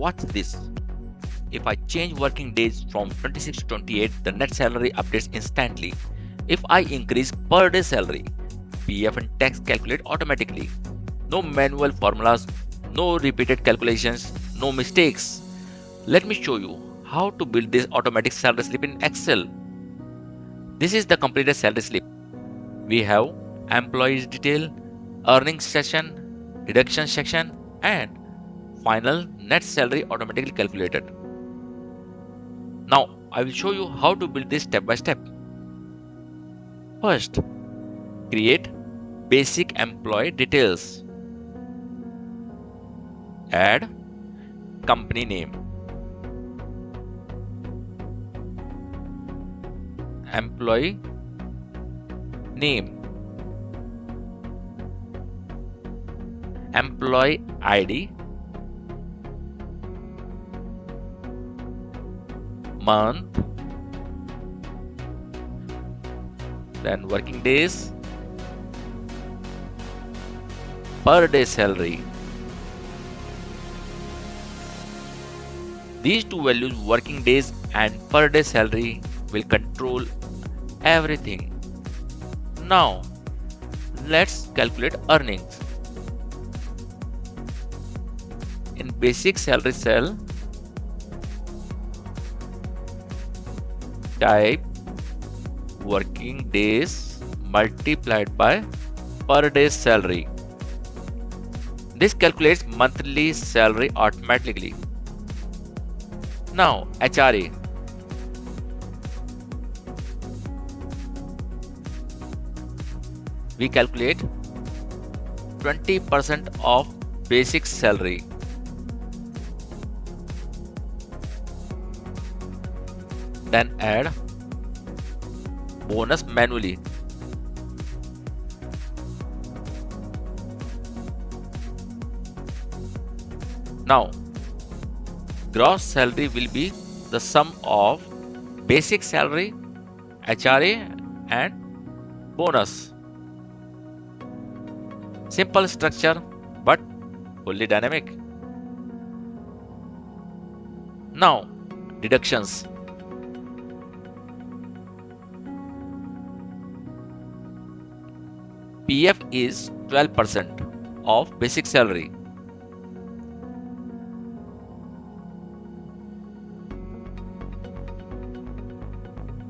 watch this. If I change working days from 26 to 28, the net salary updates instantly. If I increase per day salary, PF and tax calculate automatically. No manual formulas, no repeated calculations, no mistakes. Let me show you how to build this automatic salary slip in Excel. This is the completed salary slip. We have employees detail, earnings section, deduction section, and final net salary automatically calculated. Now I will show you how to build this step by step. First, create basic employee details. Add company name, employee name, employee ID, month, then working days, per day salary. These two values, working days and per day salary, will control everything. Now let's calculate earnings. In basic salary cell, type working days multiplied by per day salary. This calculates monthly salary automatically. Now HRA. We calculate 20% of basic salary. Then add bonus manually. Now, gross salary will be the sum of basic salary, HRA, and bonus. Simple structure but fully dynamic. Now, deductions. PF is 12% of basic salary.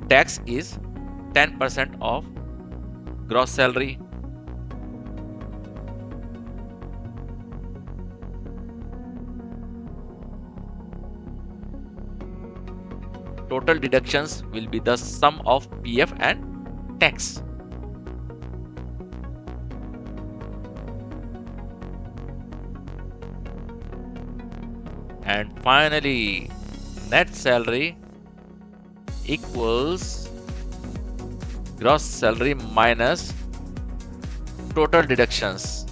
Tax is 10% of gross salary. Total deductions will be the sum of PF and tax. And finally, net salary equals gross salary minus total deductions.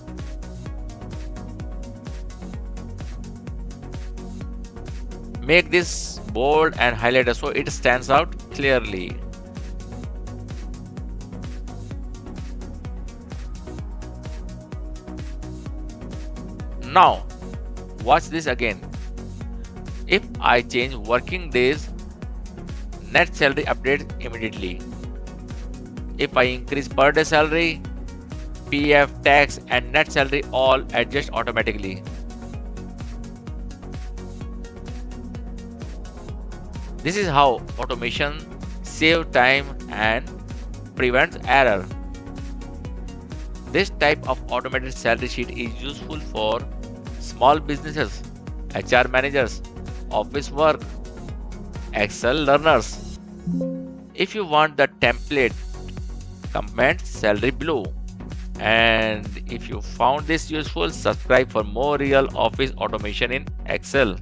Make this bold and highlighted so it stands out clearly. Now, watch this again. If I change working days, net salary updates immediately. If I increase per day salary, PF, tax, and net salary all adjust automatically. This is how automation saves time and prevents error. This type of automated salary sheet is useful for small businesses, HR managers, office work, Excel learners. If you want the template, comment salary below. And if you found this useful, subscribe for more real office automation in Excel.